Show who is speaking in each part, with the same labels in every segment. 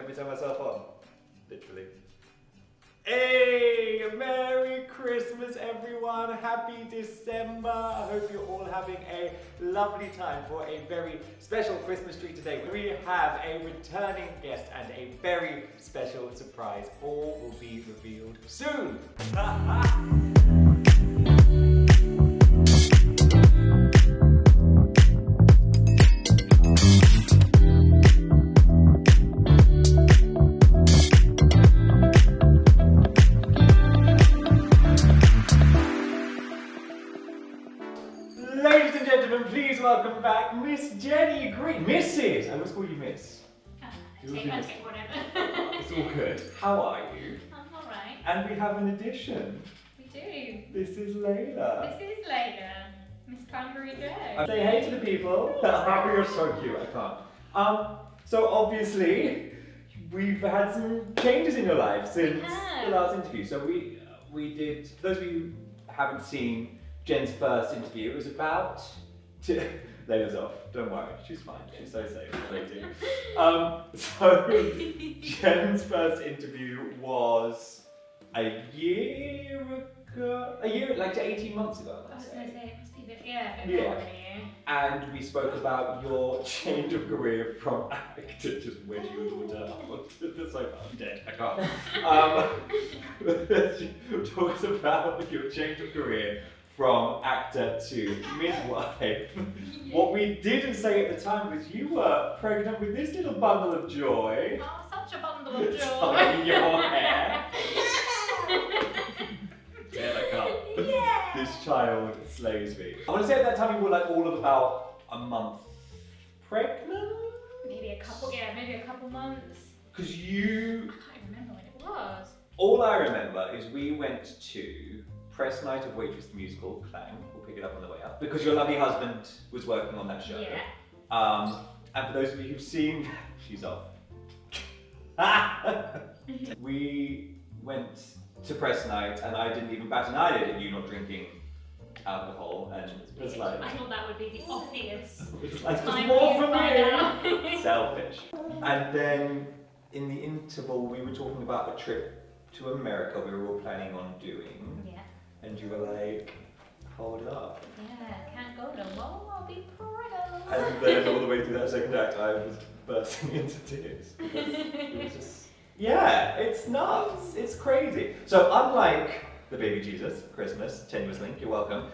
Speaker 1: Let me turn myself on. Literally. Hey! Merry Christmas, everyone! Happy December! I hope you're all having a lovely time for a very special Christmas treat today. We have a returning guest and a very special surprise. All will be revealed soon! Ladies and gentlemen, please welcome back Miss Jenni Greene. Mrs. I must call you Miss.
Speaker 2: Take whatever.
Speaker 1: It's all good. How are you?
Speaker 2: I'm alright.
Speaker 1: And we have an addition.
Speaker 2: We do.
Speaker 1: This is Layla.
Speaker 2: This is Layla. Miss Cranberry Joe.
Speaker 1: Say hey to the people. Oh, you're so cute. I can't. So obviously, we've had some changes in your life since the last interview. So we did. Those of you who haven't seen Jen's first interview, it was about. Layla's off. Don't worry, she's fine. She's so safe. So Jen's first interview was a year ago. Like 18 months ago.
Speaker 2: I was going to say it must be a bit more than a year.
Speaker 1: And we spoke about your change of career from actor. Just wedge your daughter onto the sofa. I'm dead. I can't. Talks about your change of career from actor to midwife. What we didn't say at the time was you were pregnant with this little bundle of joy.
Speaker 2: Oh, such a bundle of
Speaker 1: It's
Speaker 2: joy.
Speaker 1: in your hair. Dead, I can't.
Speaker 2: Yeah.
Speaker 1: This child slays me. I want to say at that time you were like all of about a month pregnant?
Speaker 2: Maybe a couple months.
Speaker 1: Because
Speaker 2: I can't remember when it was.
Speaker 1: all I remember is we went to press night of Waitress the Musical, Clang, we'll pick it up on the way up, because your lovely husband was working on that show.
Speaker 2: Yeah.
Speaker 1: And for those of you who've seen, she's off. We went to press night and I didn't even bat an eyelid at you not drinking alcohol, and it was like,
Speaker 2: I thought that would be the obvious.
Speaker 1: it's like,
Speaker 2: time
Speaker 1: there's more
Speaker 2: for you
Speaker 1: for
Speaker 2: to find
Speaker 1: me.
Speaker 2: out.
Speaker 1: Selfish. And then in the interval we were talking about a trip to America we were all planning on doing.
Speaker 2: Yeah.
Speaker 1: And you were like, hold up.
Speaker 2: Yeah, can't go no more, I'll be pregnant.
Speaker 1: And then all the way through that second act, I was bursting into tears. Because it was just, yeah, it's nuts. It's crazy. So unlike the baby Jesus, Christmas, tenuous link, you're welcome.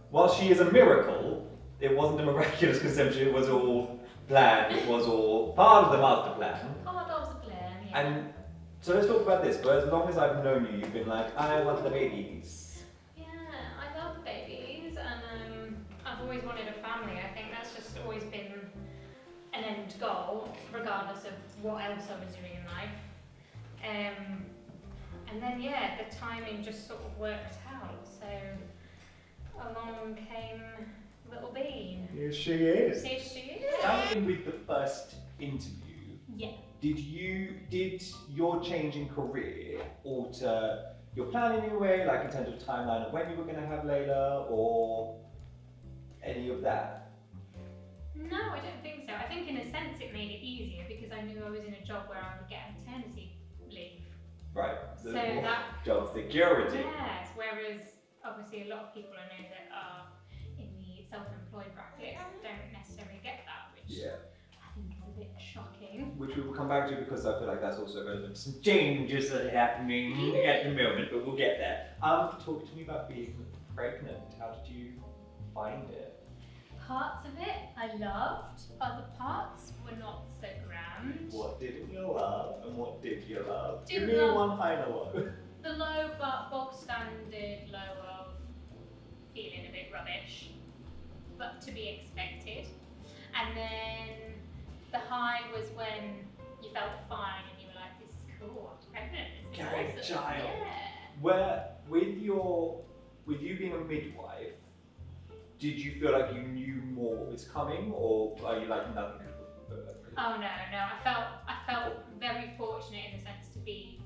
Speaker 1: While she is a miracle, it wasn't a miraculous conception, it was all planned, it was all part of the master plan.
Speaker 2: Oh, that was the plan, yeah.
Speaker 1: And so let's talk about this. For as long as I've known you, you've been like, I want the babies.
Speaker 2: Yeah, I love babies, and I've always wanted a family. I think that's just always been an end goal, regardless of what else I was doing in life. And then, yeah, the timing just sort of worked out. So along came little Bean.
Speaker 1: Here she is.
Speaker 2: Here she is.
Speaker 1: Starting with the first interview.
Speaker 2: Yeah.
Speaker 1: Did your change in career alter your plan in any way, like in terms of timeline of when you were going to have Layla or any of that?
Speaker 2: No, I don't think so. I think in a sense it made it easier because I knew I was in a job where I would get maternity leave.
Speaker 1: Right.
Speaker 2: So that
Speaker 1: job security.
Speaker 2: Yes, whereas obviously a lot of people I know that are in the self-employed bracket don't necessarily get that, which I think is a bit shocking.
Speaker 1: Which we will come back to because I feel like that's also relevant to some changes that are happening at the moment, but we'll get there. Talk to me about being pregnant. How did you find it?
Speaker 2: Parts of it I loved, other parts were not so grand.
Speaker 1: What didn't you love and what did you love? Give
Speaker 2: Didn't
Speaker 1: me a
Speaker 2: love-
Speaker 1: one high low.
Speaker 2: The low but bog standard low of feeling a bit rubbish, but to be expected. And then the high was when you felt fine and you were like, this is cool, I'm pregnant, this is
Speaker 1: Great
Speaker 2: awesome.
Speaker 1: child.
Speaker 2: Yeah.
Speaker 1: Where with you being a midwife, did you feel like you knew more what was coming, or are you like nothing?
Speaker 2: Oh no, I felt very fortunate in the sense to be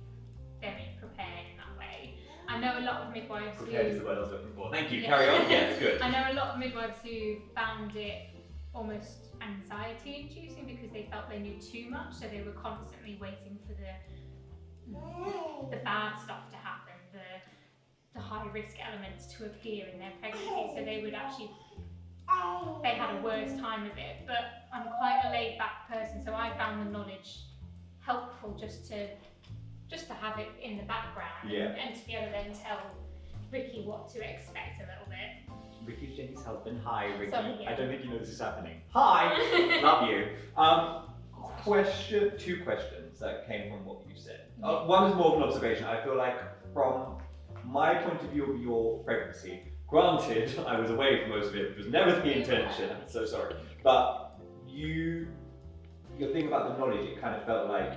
Speaker 2: very prepared in that way. I know a lot of midwives
Speaker 1: Prepared is
Speaker 2: who...
Speaker 1: the word I was looking for. Thank you,
Speaker 2: Yeah.
Speaker 1: carry on. Yeah, it's good.
Speaker 2: I know a lot of midwives who found it almost anxiety inducing because they felt they knew too much, so they were constantly waiting for the bad stuff to happen, the high risk elements to appear in their pregnancy, so they had a worse time of it. But I'm quite a laid back person, so I found the knowledge helpful just to have it in the background and to be able to then tell Ricky what to expect a little bit.
Speaker 1: Ricky's Jenny's husband. Hi, Ricky.
Speaker 2: Sorry, yeah.
Speaker 1: I don't think you know this is happening. Hi! Love you. Two questions that came from what you said. One is more of an observation. I feel like from my point of view of your pregnancy, granted, I was away for most of it, which was never the intention, I'm so sorry. But your thing about the knowledge, it kind of felt like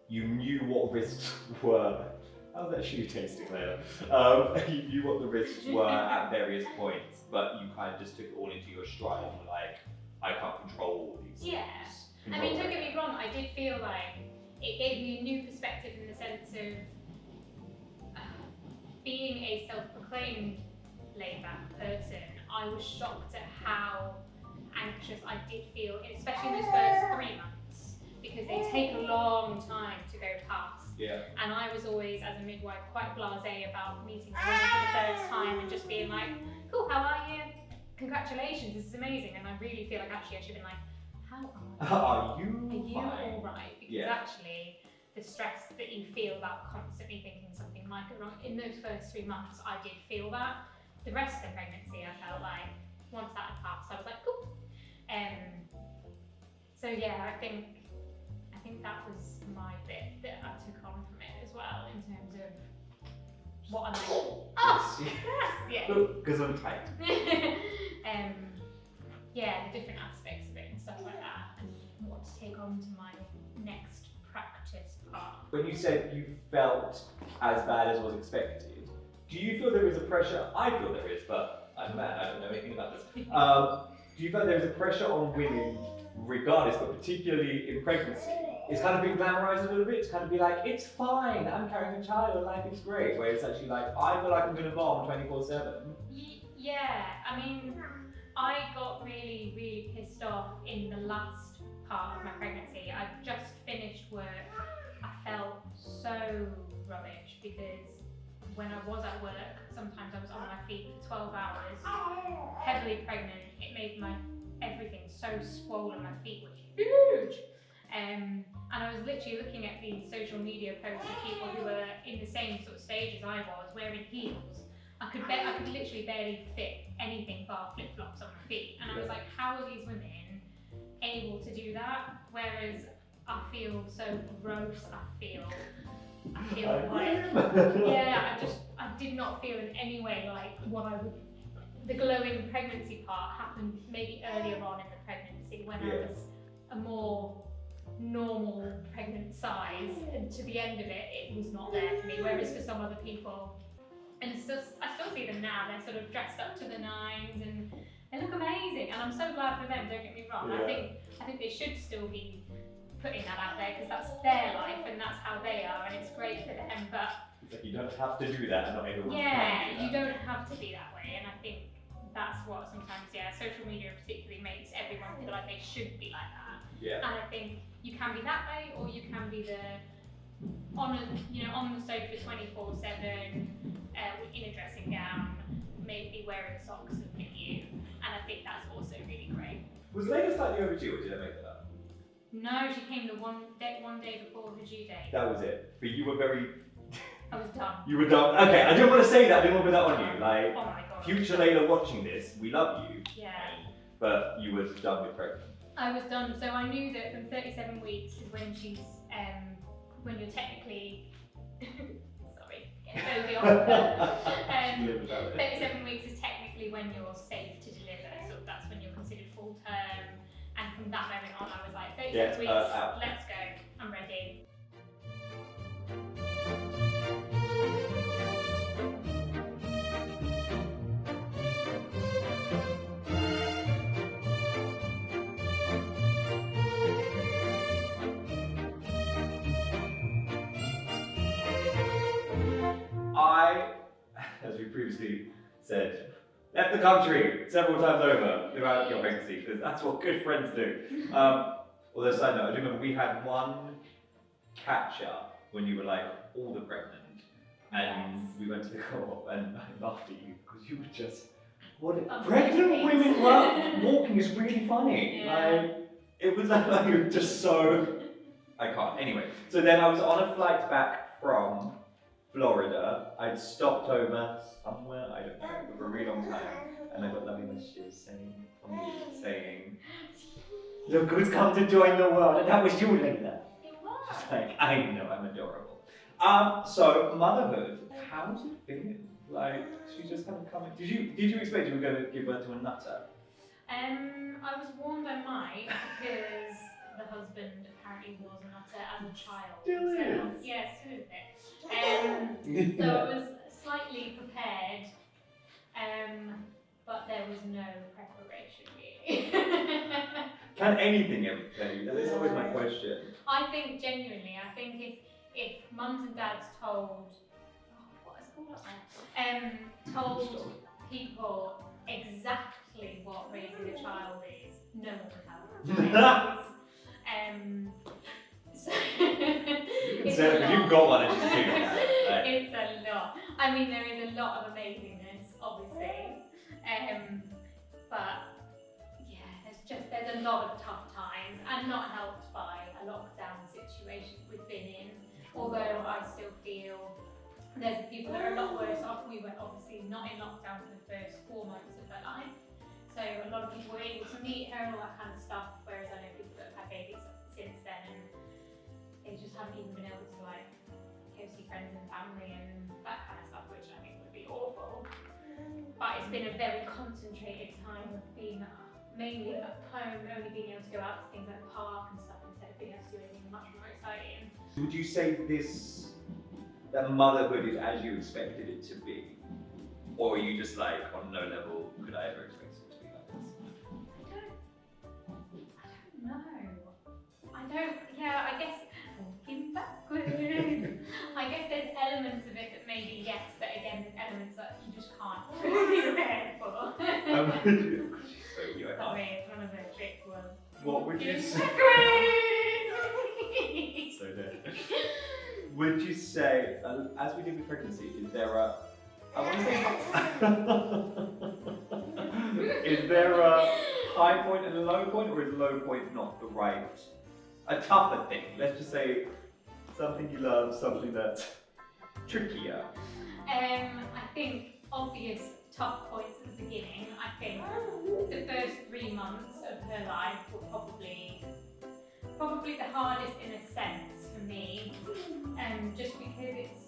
Speaker 1: you knew what risks were. How's that shoe tasting, Layla? You knew what the risks were at various points, but you kind of just took it all into your stride and were like, I can't control all these things.
Speaker 2: Yeah. I mean, don't get me wrong, I did feel like it gave me a new perspective in the sense of being a self-proclaimed laid-back person. I was shocked at how anxious I did feel, especially in those first 3 months, because they take a long time to go past.
Speaker 1: Yeah.
Speaker 2: And I was always, as a midwife, quite blasé about meeting a woman for the first time and just being like, cool, how are you? Congratulations, this is amazing. And I really feel like actually I should have been like, how are you?
Speaker 1: Are you fine?
Speaker 2: All right? Because actually, the stress that you feel about constantly thinking something might go wrong, in those first 3 months, I did feel that. The rest of the pregnancy, I felt like, once that had passed, I was like, cool. So yeah, I think that was my bit that I took on from it as well, in terms of what I'm like, yeah.
Speaker 1: Because I'm tight.
Speaker 2: Yeah, the different aspects of it and stuff like that, and what to take on to my next practice part.
Speaker 1: When you said you felt as bad as was expected, do you feel there is a pressure? I feel there is, but I'm mad, I don't know anything about this. Do you feel there is a pressure on women, regardless, but particularly in pregnancy? It's kind of been glamorized a little bit. It's kind of be like, it's fine, I'm carrying a child, life is great. Where it's actually like, I feel like I'm going to bomb 24/7.
Speaker 2: Yeah, I mean, I got really, really pissed off in the last part of my pregnancy. I just finished work. I felt so rubbish because when I was at work, sometimes I was on my feet for 12 hours, heavily pregnant. It made everything so swollen. My feet were huge. And I was literally looking at these social media posts of people who were in the same sort of stage as I was, wearing heels. I could literally barely fit anything bar flip-flops on my feet. And I was like, how are these women able to do that? Whereas I feel so gross, I feel like, yeah, I did not feel in any way like the glowing pregnancy part happened maybe earlier on in the pregnancy when I was a more normal pregnant size, and to the end of it, it was not there for me. Whereas for some other people, and I still see them now, they're sort of dressed up to the nines and they look amazing, and I'm so glad for them, don't get me wrong. I think they should still be putting that out there because that's their life and that's how they are, and it's great for them. But
Speaker 1: it's like you don't have to do that, not everyone
Speaker 2: can. You don't have to be that way, and I think that's what sometimes, social media particularly makes everyone feel like they should be like that.
Speaker 1: Yeah.
Speaker 2: And I think you can be that way, or you can be on the sofa 24/7 in a dressing gown, maybe wearing socks that fit you, and I think that's also really great.
Speaker 1: Was Layla slightly overdue, or did I make that up?
Speaker 2: No, she came the one day before her due date.
Speaker 1: That was it. But you were very.
Speaker 2: I was done.
Speaker 1: You were done. Okay, I didn't want to say that. I didn't want to put that on you. Like,
Speaker 2: oh my God.
Speaker 1: Future Layla watching this, we love you.
Speaker 2: Yeah.
Speaker 1: But you were done with pregnant.
Speaker 2: I was done, so I knew that from 37 weeks is when she's, when you're technically, sorry, getting totally off. 37 weeks is technically when you're safe to deliver, so that's when you're considered full term. And from that moment on, I was like, 36 weeks, let's go, I'm ready. As
Speaker 1: we previously said, left the country several times over throughout your pregnancy, because that's what good friends do. Although, side note, I do remember we had one catch up when you were like all the pregnant, and we went to the co-op, and I laughed at you because you were just, pregnant women walking is really funny. Like, it was like you were just so, I can't. Anyway, so then I was on a flight back from Florida. I'd stopped over somewhere, I don't know, for a really long time, and I got lovely messages saying, look who's come to join the world, and that was you, Layla. She's like, I know, I'm adorable. So motherhood, how's it been? Like, she's just kind of coming. Did you expect you were going to give birth to a nutter?
Speaker 2: I was warned I might because the husband apparently was a nutter as a child.
Speaker 1: Still
Speaker 2: so,
Speaker 1: is.
Speaker 2: Yeah, still is it. So I was slightly prepared, but there was no preparation really.
Speaker 1: Can anything ever prepare you? That is always my question.
Speaker 2: I think genuinely, if mums and dads told, what is it called up there? Told people exactly what raising a child is, no one would help. So
Speaker 1: You've got one, it's just too bad.
Speaker 2: it's a lot. I mean, there is a lot of amazingness, obviously, but yeah, there's a lot of tough times, and not helped by a lockdown situation we've been in. Although I still feel there's people that are a lot worse off. We were obviously not in lockdown for the first 4 months of her life, so a lot of people were able to meet her and all that kind of stuff. Whereas I know people that have had babies since then, and they just haven't even been able to like go see friends and family and that kind of stuff, which I think would be awful. But it's been a very concentrated time of being mainly at home, only being able to go out to things like the park and stuff instead of being able to do anything much more exciting.
Speaker 1: Would you say that motherhood is as you expected it to be? Or are you just like, on no level could I ever expect it to be like this?
Speaker 2: I don't know. I guess walking backwards. I guess there's elements of it that maybe yes, but again there's elements that you just can't be prepared for. Sorry, it's one of the trick ones.
Speaker 1: What would you say? So dead. Would you say, as we did with pregnancy, is there a, I want to say, is there a high point and a low point, or is low point not the right, a tougher thing? Let's just say something you love, something that's trickier.
Speaker 2: I think obvious tough points at the beginning. I think the first 3 months of her life were probably the hardest in a sense for me, just because it's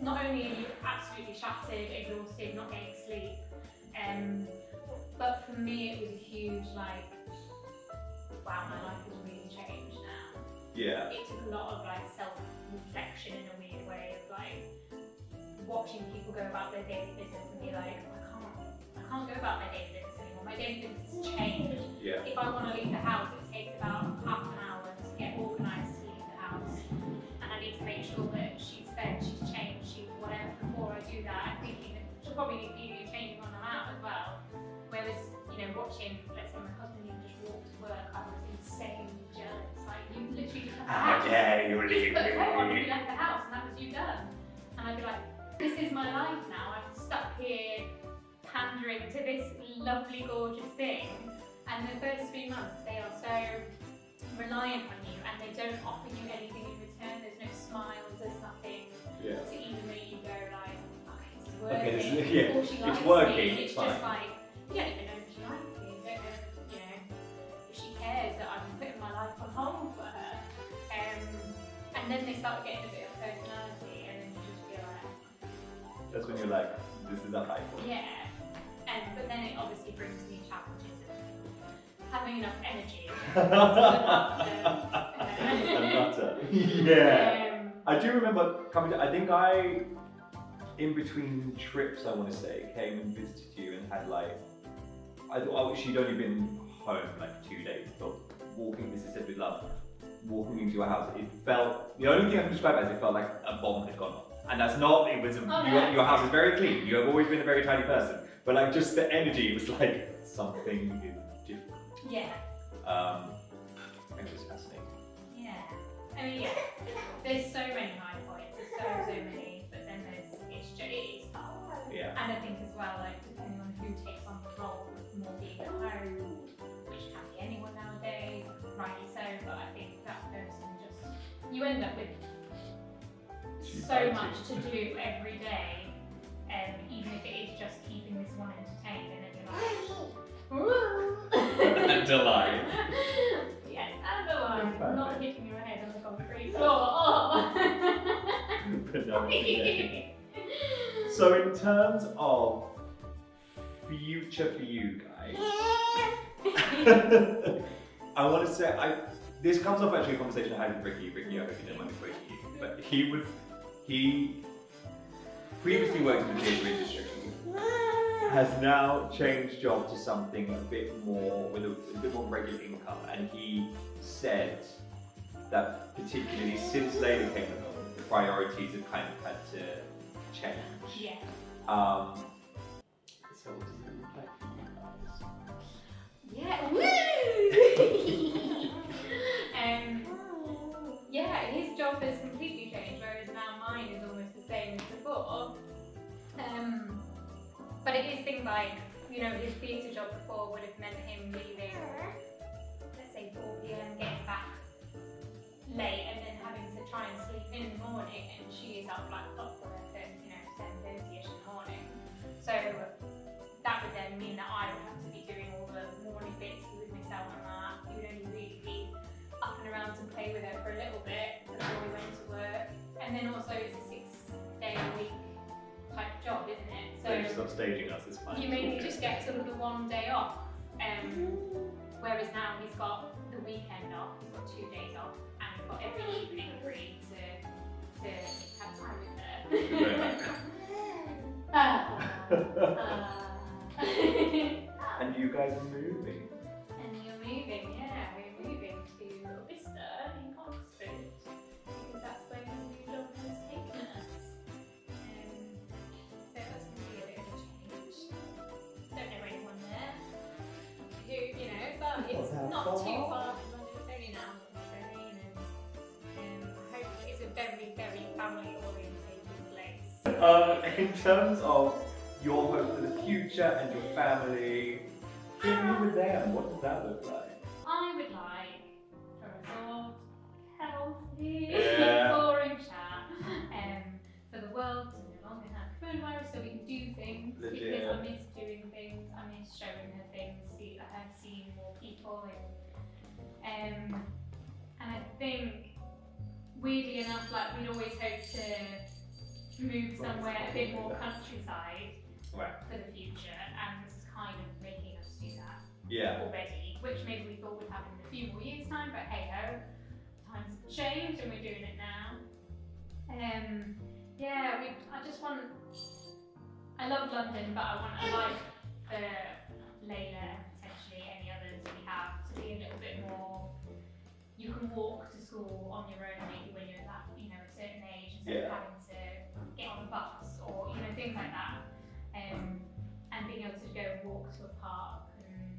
Speaker 2: not only are you absolutely shattered, exhausted, not getting sleep, but for me it was a huge like, wow, my life has really changed now.
Speaker 1: Yeah.
Speaker 2: It took a lot of like self-reflection in a weird way of like watching people go about their daily business and be like, I can't go about my daily business anymore. My daily business has changed.
Speaker 1: Yeah.
Speaker 2: If I want to leave the house, it takes about half an hour to get organised to leave the house, and I need to make sure that she's fed, she's changed, she's whatever. Before I do that, I'm thinking that she'll probably need feeding and changing when I'm out as well. Whereas, watching, let's say my husband even just walked to work, I was insanely jealous. Like, you literally just left the house.
Speaker 1: How dare you leave
Speaker 2: But
Speaker 1: me?
Speaker 2: you left the house and that was you done. And I'd be like, this is my life now. I'm stuck here pandering to this lovely, gorgeous thing. And the first 3 months, they are so reliant on you, and they don't offer you anything in return. There's no smiles, there's nothing to even make you go like, okay, this is working. Or she likes
Speaker 1: it's working.
Speaker 2: me. It's
Speaker 1: fine.
Speaker 2: just like, you don't even know if she likes me. You don't know if she cares that I'm putting my life on hold for her. And then they start getting a bit of personality, and then you just feel like,
Speaker 1: That's when you're like, this is a high point.
Speaker 2: yeah. But then it obviously brings new challenges of having enough energy.
Speaker 1: Yeah. I do remember coming to, I think in between trips, I want to say, came and visited you and had like, I thought she'd only been home like 2 days, but walking, this is said with love, walking into your house, it felt, the only thing I can describe it as, it felt like a bomb had gone off. And that's not, it was, your house is very clean, you have always been a very tidy person. But like just the energy was like something is different.
Speaker 2: Yeah.
Speaker 1: It was fascinating.
Speaker 2: Yeah. I mean, yeah. There's so many high points. There's so many, but then it is tough.
Speaker 1: Yeah.
Speaker 2: And I think as well, like depending on who takes on the role of more being at home, which can be anyone nowadays, rightly so. But I think that person just you end up with so much to do every day, even if it is just keeping this one entertained, and then you're like, woo!
Speaker 1: And alive.
Speaker 2: Yes, and alive.
Speaker 1: Perfect.
Speaker 2: Not hitting your head on the concrete floor.
Speaker 1: Predominantly. So in terms of future for you guys, I want to say this comes off actually a conversation I had with Ricky. Ricky, I hope you don't mind me quoting you, but he previously worked in the theatre industry, has now changed job to something a bit more with a bit more regular income, and he said that particularly since Layla came along, the priorities have kind of had to change.
Speaker 2: Yeah.
Speaker 1: So what does it look like for you guys?
Speaker 2: Yeah. Woo! Yeah, his job has completely changed, whereas now mine is almost the same as before. But it is things like, you know, his theatre job before would have meant him leaving, let's say 4 p.m, getting back late, and then having to try and sleep in the morning, and she is up like clockwork at 7:30ish in the morning. So that would then mean that I would have to be doing all the morning bits. He would miss out on that. He would only really be up and around to play with her for a little bit before we went to work. And then also it's a 6-day-a-week type job, isn't it? So
Speaker 1: just stop staging us, it's fine.
Speaker 2: you mainly just get sort of the one day off. Whereas now he's got the weekend off, he's got 2 days off, and he's got every evening free to have time with her.
Speaker 1: And you guys are moving.
Speaker 2: And you're moving, yeah, we're moving to Vista in Oxford, because that's where his new job has taken us. So that's going to be a bit of a change. Don't know anyone there, who, you know, but it's not too far from London. It's only an hour on the train, and I hope it's a very, very family-orientated place.
Speaker 1: In terms of your hope for the future and your family, give me with them. What does that look like?
Speaker 2: I would like a resolved, healthy,
Speaker 1: Yeah.
Speaker 2: boring chat, for the world to no longer have coronavirus so we can do things.
Speaker 1: Legit.
Speaker 2: Because I miss doing things, I miss showing her things, seeing more people, and I think weirdly enough, like we'd always hoped to move somewhere a bit more countryside
Speaker 1: Right.
Speaker 2: for the future, and this is kind of making us do that
Speaker 1: Yeah.
Speaker 2: already, which maybe we thought would happen in a few more years' time, but hey ho, times have changed and we're doing it now. Yeah, I love London, but I want a life for Layla and potentially any others we have to be a little bit more, you can walk to school on your own maybe when you're that, a certain age, instead of having to get on a bus or, things like that. And being able to go and walk to a park and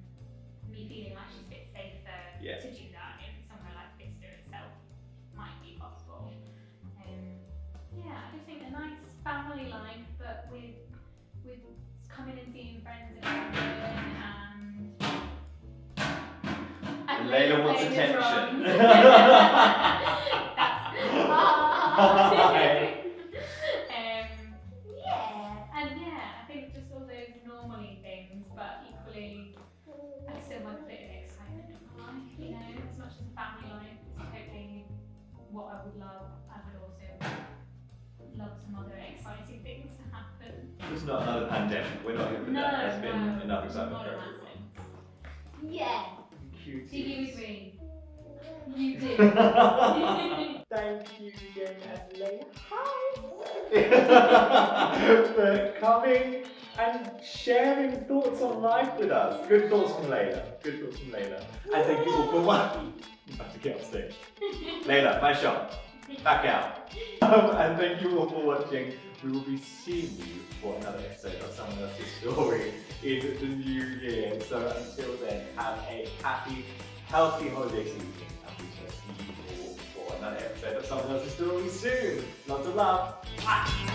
Speaker 2: me feeling like she's a bit safer to do that in somewhere like Vista itself might be possible. Yeah, I just think a nice family life, but with coming and seeing friends in London and
Speaker 1: Layla wants
Speaker 2: playing the
Speaker 1: attention.
Speaker 2: What I would love, I would also love some other exciting things to happen.
Speaker 1: It's not another pandemic. We're not here for that. There's been enough excitement for everyone.
Speaker 2: Yeah.
Speaker 1: Cute.
Speaker 2: Do you agree? You do.
Speaker 1: Thank you, Jen and Layla. For coming and sharing thoughts on life with us. Good thoughts from Layla. Good thoughts from Layla. And thank you all for watching. I'm about to get off stage. Layla, my shot. Back out. And thank you all for watching we will be seeing you for another episode of Someone Else's Story in the new year. So until then, have a happy, healthy holiday season, and we shall see you all for another episode of Someone Else's Story soon. Lots of love. Bye.